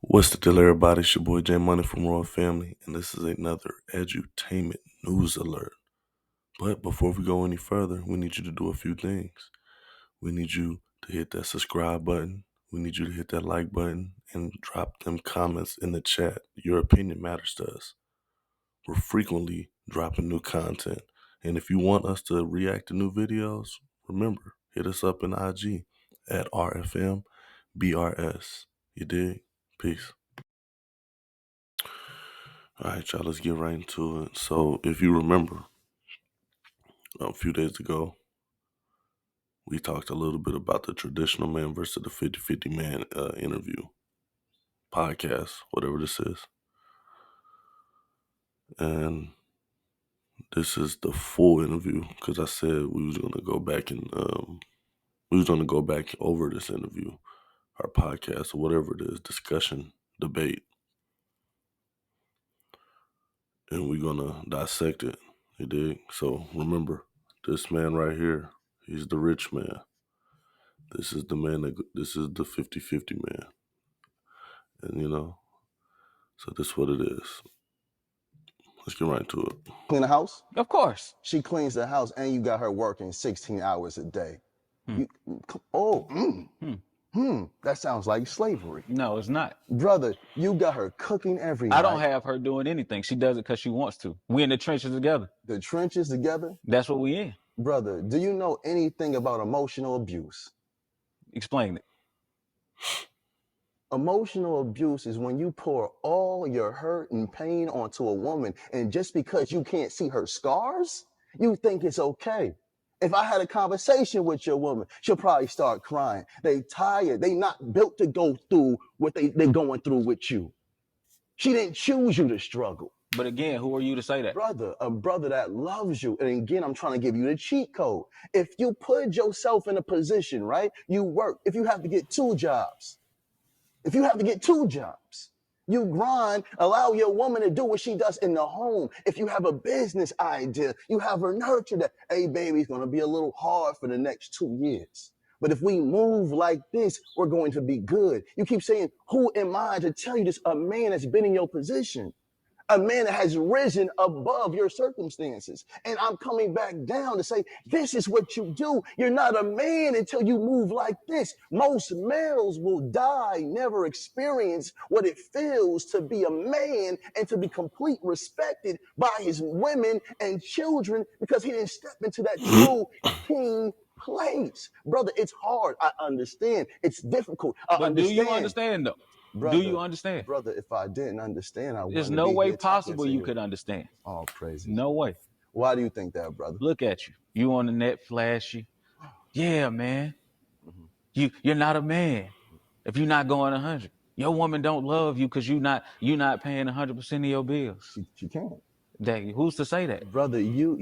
What's the deal, everybody? It's your boy J Money from Royal Family, and this is another edutainment news alert. But before we go any further, we need you to do a few things. We need you to hit that subscribe button. We need you to hit that like button and drop them comments in the chat. Your opinion matters to us. We're frequently dropping new content. And if you want us to react to new videos, remember, hit us up in IG at RFMBRS. You dig? Peace. All right, y'all, let's get right into it. So, if you remember, a few days ago, we talked a little bit about the traditional man versus the 50-50 man interview, podcast, whatever this is. And this is the full interview because I said we was going to go back and over this interview, our podcast, or whatever it is, discussion, debate. And we're going to dissect it, you dig? So, remember, this man right here, he's the rich man. This is the man this is the 50-50 man. And so this is what it is. Let's get right into it. Clean the house? Of course. She cleans the house and you got her working 16 hours a day. Hmm. That sounds like slavery. No, it's not. Brother, you got her cooking every night. I don't have her doing anything. She does it because she wants to. We in the trenches together. The trenches together? That's what we in. Brother, do you know anything about emotional abuse? Explain it. Emotional abuse is when you pour all your hurt and pain onto a woman, and just because you can't see her scars, you think it's okay. If I had a conversation with your woman, she'll probably start crying. They tired. They not built to go through what they're going through with you. She didn't choose you to struggle. But again, who are you to say that? Brother, a brother that loves you. And again, I'm trying to give you the cheat code. If you put yourself in a position, right, you work. If you have to get two jobs, you grind, allow your woman to do what she does in the home. If you have a business idea, you have her nurture that. Hey, baby, it's going to be a little hard for the next 2 years. But if we move like this, we're going to be good. You keep saying, who am I to tell you this? A man that's been in your position. A man that has risen above your circumstances. And I'm coming back down to say, this is what you do. You're not a man until you move like this. Most males will die, never experience what it feels to be a man and to be complete respected by his women and children because he didn't step into that true king place. Brother, it's hard. I understand. It's difficult. But do you understand, though? Brother, do you understand? Brother, if I didn't understand, There's no way possible you could understand. Oh, praise. No way. Why do you think that, brother? Look at you. You on the net flashy. Yeah, man. You're not a man if you're not going 100. Your woman don't love you because you're not paying 100% of your bills. She can't. Who's to say that? Brother, you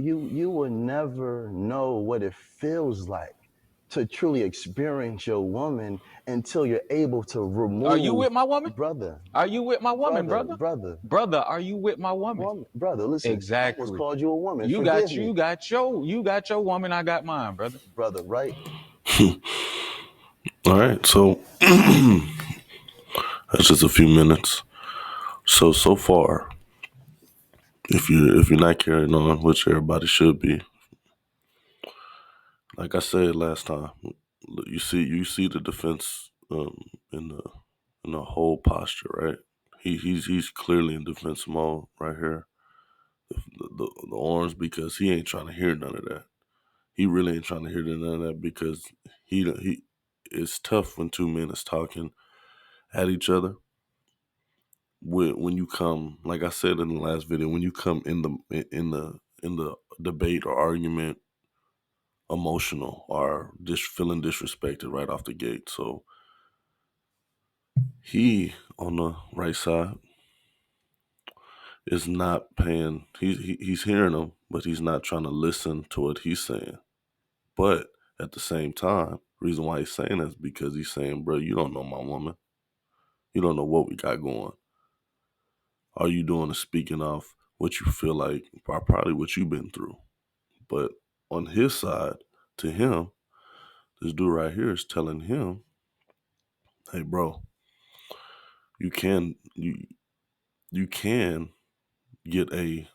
will never know what it feels like to truly experience your woman until you're able to remove. Are you with my woman? Brother. Are you with my woman, brother? Brother, are you with my woman? Brother, listen. Exactly. I almost called you a woman. You got your woman, I got mine, brother. Brother, right? All right, so that's just a few minutes. So far, if you're not carrying on, which everybody should be, like I said last time, you see the defense in the whole posture, right? He's clearly in defense mode right here. The arms, because he ain't trying to hear none of that. He really ain't trying to hear none of that because he it's tough when two men is talking at each other. When you come, like I said in the last video, when you come in the debate or argument emotional or just feeling disrespected right off the gate. So he on the right side is not paying. He's hearing him, but he's not trying to listen to what he's saying. But at the same time, reason why he's saying that is because he's saying, bro, you don't know my woman. You don't know what we got going. All you doing is speaking off what you feel like, or probably what you've been through. But on his side, to him, this dude right here is telling him, hey, bro, you can get a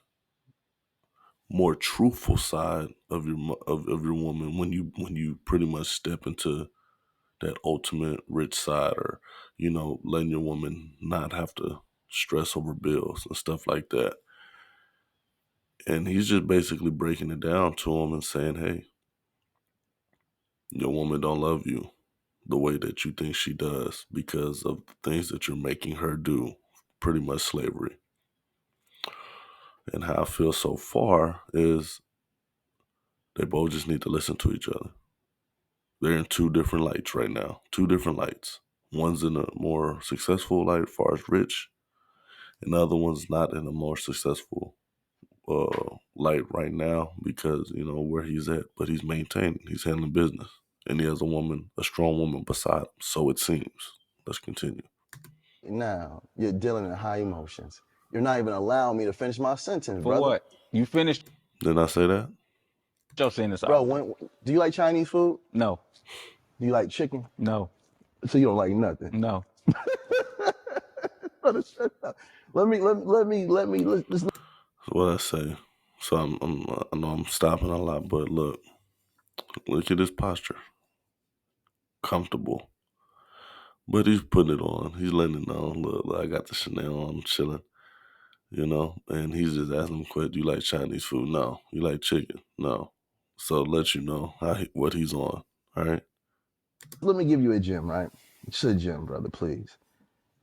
more truthful side of your woman when you pretty much step into that ultimate rich side, or letting your woman not have to stress over bills and stuff like that. And he's just basically breaking it down to him and saying, hey, your woman don't love you the way that you think she does because of the things that you're making her do, pretty much slavery. And how I feel so far is they both just need to listen to each other. They're in two different lights right now, two different lights. One's in a more successful light as far as rich, and the other one's not in a more successful light right now because, where he's at, but he's maintaining, he's handling business, and he has a strong woman beside him, so it seems. Let's continue. Now you're dealing in high emotions. You're not even allowing me to finish my sentence, For brother. what? You finished Didn't I say that? your sentence Bro, off. do you like Chinese food? No, Do you like chicken? no, So you don't like nothing. no. Brother, shut up. Let's What I say. So I know I'm stopping a lot, but look at his posture. Comfortable. But he's putting it on. He's letting it know. Look, I got the Chanel on, I'm chilling. And he's just asking him, do you like Chinese food? No. You like chicken? No. So let you know what he's on. All right. let me give you a gem, right? It's a gem, brother, please.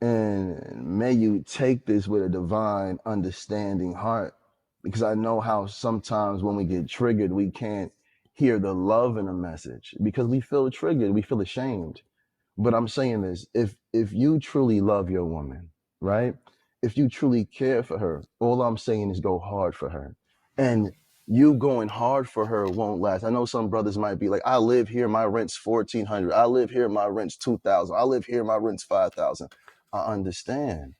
And may you take this with a divine understanding heart, because I know how sometimes when we get triggered, we can't hear the love in a message because we feel triggered, we feel ashamed. But I'm saying this, if you truly love your woman, right? If you truly care for her, all I'm saying is go hard for her. And you going hard for her won't last. I know some brothers might be like, I live here, my rent's 1,400. I live here, my rent's 2,000. I live here, my rent's 5,000. I understand.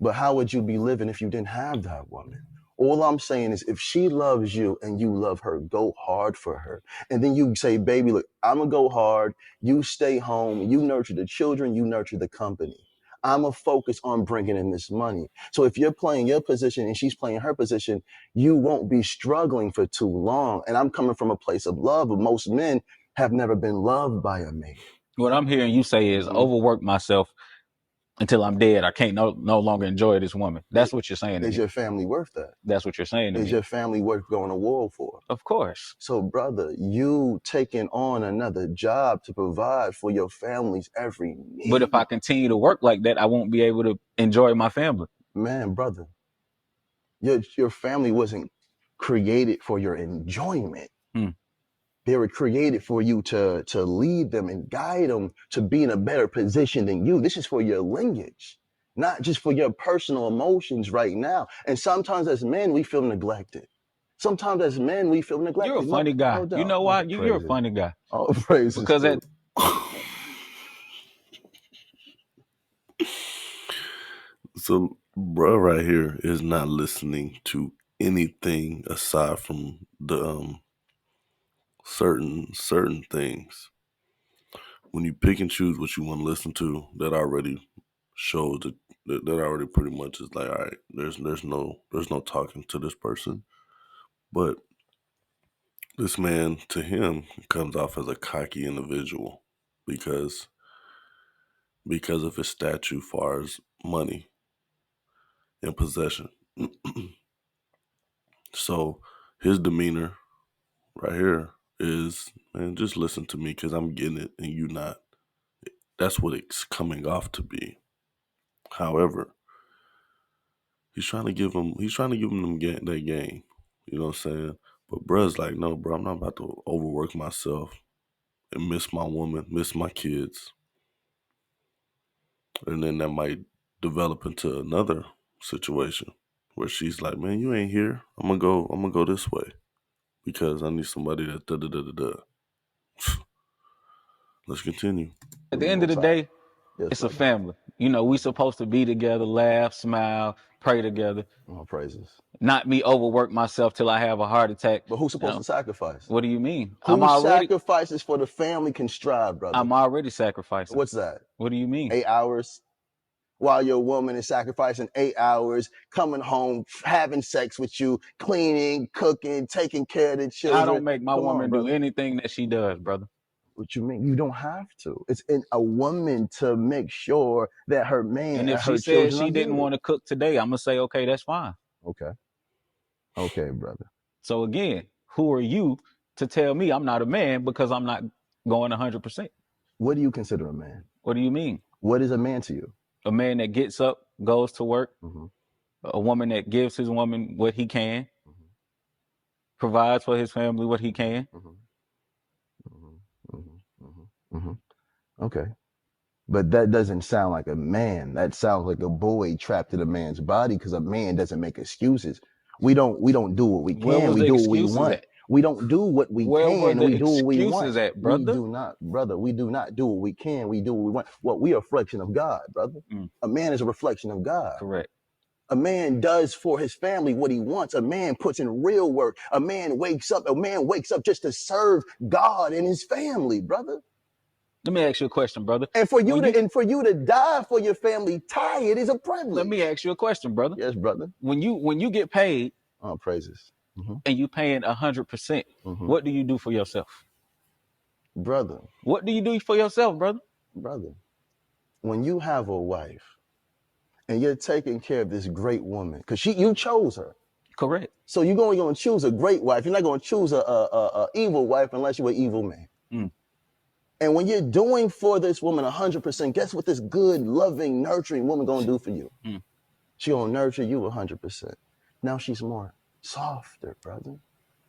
But how would you be living if you didn't have that woman? All I'm saying is if she loves you and you love her, go hard for her. And then you say, baby, look, I'm going to go hard. You stay home. You nurture the children. You nurture the company. I'm going to focus on bringing in this money. So if you're playing your position and she's playing her position, you won't be struggling for too long. And I'm coming from a place of love, but most men have never been loved by a man. What I'm hearing you say is overwork myself until I'm dead. I can't no longer enjoy this woman. That's what you're saying to Is me. your family worth that? That's what you're saying to Is me. your family worth going to war for? Of course. So, brother, you taking on another job to provide for your family's every need. But if I continue to work like that, I won't be able to enjoy my family. Man, brother, your family wasn't created for your enjoyment. They were created for you to lead them and guide them to be in a better position than you. This is for your lineage, not just for your personal emotions right now. And sometimes as men, we feel neglected. Sometimes as men, we feel neglected. You're a funny guy. No doubt. You know why? Oh, You're a praises. funny guy. Oh, praises. Because to- So, bro, right here is not listening to anything aside from the certain things. When you pick and choose what you want to listen to, that already shows that already pretty much is like, all right, there's no talking to this person. But this man, to him, comes off as a cocky individual because of his statue far as money and possession. So his demeanor right here is, man, just listen to me because I'm getting it and you not. That's what it's coming off to be. However, he's trying to give him that game. You know what I'm saying? But bruh's like, no, bro, I'm not about to overwork myself and miss my woman, miss my kids. And then that might develop into another situation where she's like, man, you ain't here. I'm gonna go this way because I need somebody that da da da da da. Let's continue. At the end of the day, it's a family. We supposed to be together, laugh, smile, pray together. Oh, praises. Not me overwork myself till I have a heart attack. But who's supposed to sacrifice? What do you mean? Who sacrifices for the family can strive, brother. I'm already sacrificing. What's that? What do you mean? 8 hours, while your woman is sacrificing 8 hours, coming home, having sex with you, cleaning, cooking, taking care of the I children. don't make my Come on, woman do brother. anything that she does, brother. What you mean? You don't have to. It's in a woman to make sure that her man And and if she her said children she are didn't good. want to cook today, I'm gonna say, okay, that's fine. Okay. Okay, brother. So again, who are you to tell me I'm not a man because I'm not going 100%? What do you consider a man? What do you mean? What is a man to you? A man that gets up, goes to work, Mhm. a woman that gives his woman what he can, Mhm. provides for his family what he can. Mhm. Mhm. Mhm. Mhm. Mhm. Okay. But that doesn't sound like a man. That sounds like a boy trapped in a man's body because a man doesn't make excuses. We don't do what we Where can. was We the do what we excuses want. at? We don't do what we Where were can. the We do what we want. excuses at, We brother? do not, brother. We do not do what we can. We do what we want. Well, we are a reflection of God, brother. Mm. A man is a reflection of God. Correct. A man does for his family what he wants. A man puts in real work. A man wakes up just to serve God and his family, brother. Let me ask you a question, brother. And for you When to and for you to die for your family, tired is a privilege. let me ask you a question, brother. Yes, brother. When you get paid Oh, praises. Mm-hmm. and you paying 100%, Mm-hmm. what do you do for yourself? Brother, What do you do for yourself, brother? brother, when you have a wife and you're taking care of this great woman, because you chose her. Correct. So you're only going to choose a great wife. You're not going to choose a evil wife unless you're an evil man. Mm. And when you're doing for this woman 100%, guess what this good, loving, nurturing woman going to do for you? Mm. She going to nurture you 100%. Now she's more softer, brother.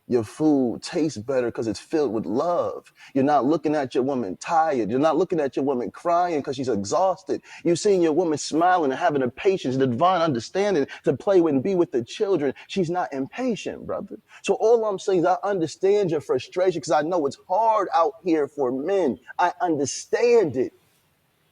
Your food tastes better because it's filled with love. You're not looking at your woman tired. You're not looking at your woman crying because she's exhausted. You're seeing your woman smiling and having the patience, the divine understanding to play with and be with the children. She's not impatient, brother. So all I'm saying is I understand your frustration because I know it's hard out here for men. I understand it.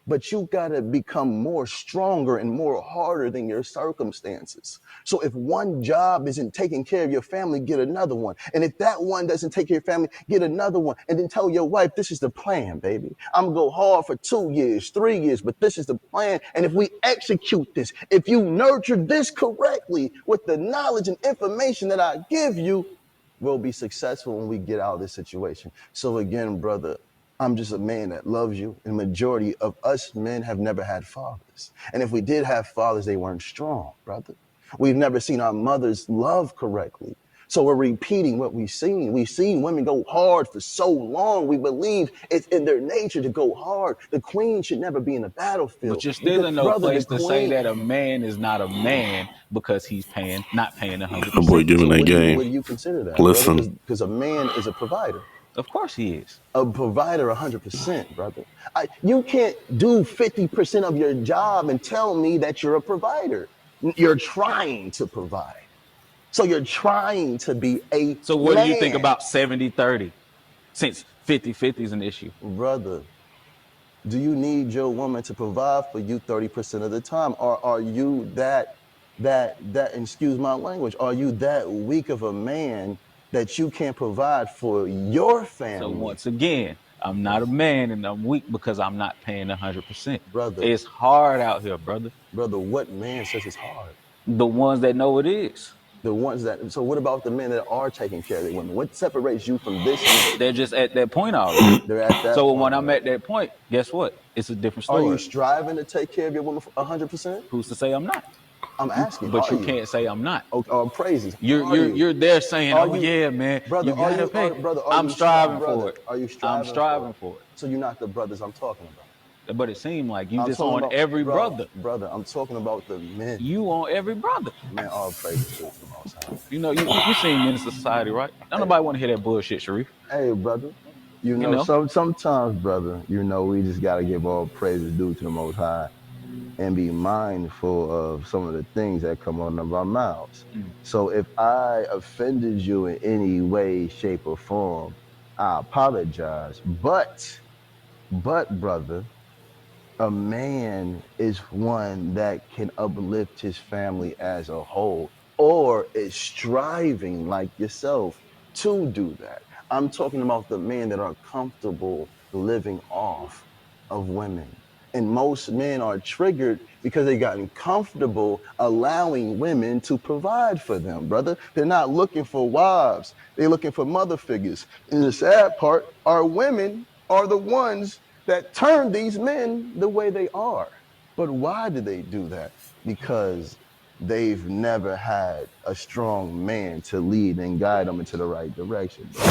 But you gotta become more stronger and more harder than your circumstances. So if one job isn't taking care of your family, get another one. And if that one doesn't take care of your family, get another one. And then tell your wife, this is the plan, baby. I'm gonna go hard for 2 years, 3 years, but this is the plan. And if we execute this, if you nurture this correctly with the knowledge and information that I give you, we'll be successful when we get out of this situation. So again, brother, I'm just a man that loves you. And majority of us men have never had fathers. And if we did have fathers, they weren't strong, brother. We've never seen our mothers love correctly. So we're repeating what we've seen. We've seen women go hard for so long. We believe it's in their nature to go hard. The queen should never be in the battlefield. But you're still Because, in no brother, the place to say queen. that a man is not a man because he's not paying That boy 100%. giving So that what do game. you consider that, brother? Listen, Because a man is a provider. Of course he is. A provider 100%, brother. You can't do 50% of your job and tell me that you're a provider. You're trying to provide. So you're trying to be a So what do you think man. about 70-30? Since 50-50 is an issue. Brother, do you need your woman to provide for you 30% of the time? Or are you excuse my language, are you that weak of a man that you can't provide for your So family? once again, I'm not a man and I'm weak because I'm not paying 100%. Brother, It's hard out here, brother. brother, what man says it's hard? The ones that know it is. The ones that, so what about the men that are taking care of their women? What separates you from this man? They're just at that point already. They're at that So point when I'm already. at that point, guess what? It's a different Are you story. striving to take care of your woman 100%? Who's to say I'm not? I'm asking, But are you you? can't say I'm not. Oh, praises. You're Are you're you? you're there saying, Are "Oh you, yeah, man, brother? you gotta pay." I'm striving for it. Are you I'm striving for striving it? for So you're not the brothers I'm talking about. it. But it seemed like you I'm just talking on about, every brother. brother. I'm talking about the men. You on every brother. Man, all praises to the Most High. You know, you seen Minister Society, right? Don't Hey, nobody want to hear that bullshit, Sharif. hey, brother. You You know, know, sometimes, brother, we just gotta give all praises due to the Most High and be mindful of some of the things that come out of our mouths. Mm. So if I offended you in any way, shape, or form, I apologize. But brother, a man is one that can uplift his family as a whole or is striving like yourself to do that. I'm talking about the men that are comfortable living off of women. And most men are triggered because they gotten comfortable allowing women to provide for them, brother. They're not looking for wives. They're looking for mother figures. And the sad part, our women are the ones that turn these men the way they are. But why do they do that? Because they've never had a strong man to lead and guide them into the right direction, bro.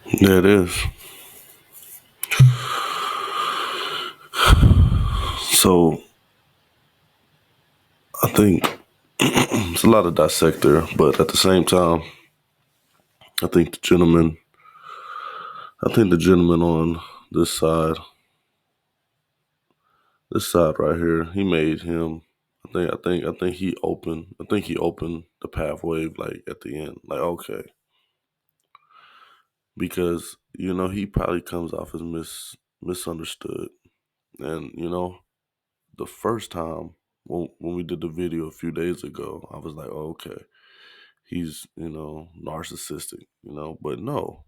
Yeah, it is. So I think it's a lot to dissect there, but at the same time, I think the gentleman on this side right here, he made him. I think he opened the pathway like at the end, like okay, because he probably comes off as misunderstood, and the first time when we did the video a few days ago, I was like, oh, okay, he's narcissistic, but no,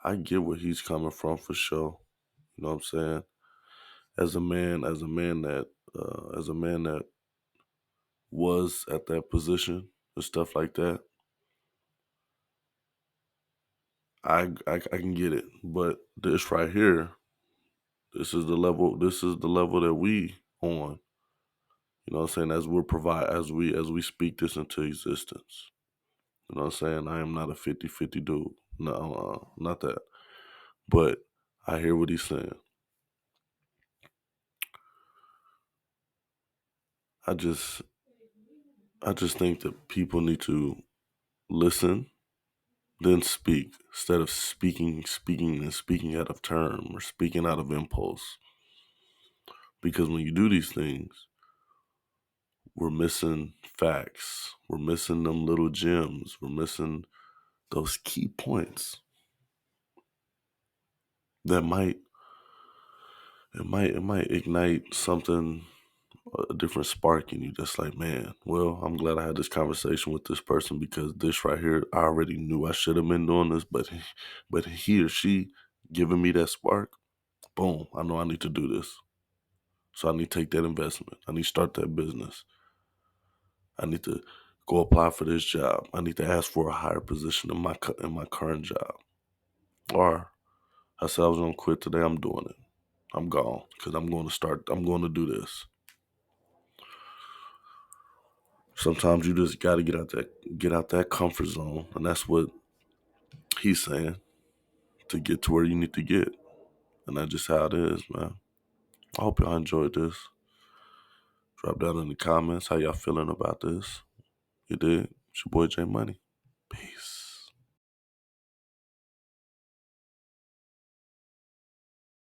I get where he's coming from for sure. You know what I'm saying? As a man that was at that position and stuff like that, I can get it. But this right here, this is the level that we on. You know what I'm saying? As we speak this into existence. You know what I'm saying? I am not a 50-50 dude. No, not that. But I hear what he's saying. I just think that people need to listen, then speak, instead of speaking out of term or speaking out of impulse. Because when you do these things, we're missing facts. We're missing them little gems. We're missing those key points that might ignite something, a different spark in you. That's like, man, well, I'm glad I had this conversation with this person because this right here, I already knew I should have been doing this, but he or she giving me that spark, boom, I know I need to do this. So I need to take that investment. I need to start that business. I need to go apply for this job. I need to ask for a higher position in my current job. Or I said I was gonna quit today. I'm doing it. I'm gone because I'm going to do this. Sometimes you just got to get out that comfort zone, and that's what he's saying, to get to where you need to get, and that's just how it is, man. I hope y'all enjoyed this. Drop down in the comments how y'all feeling about this. You did. It's your boy J Money.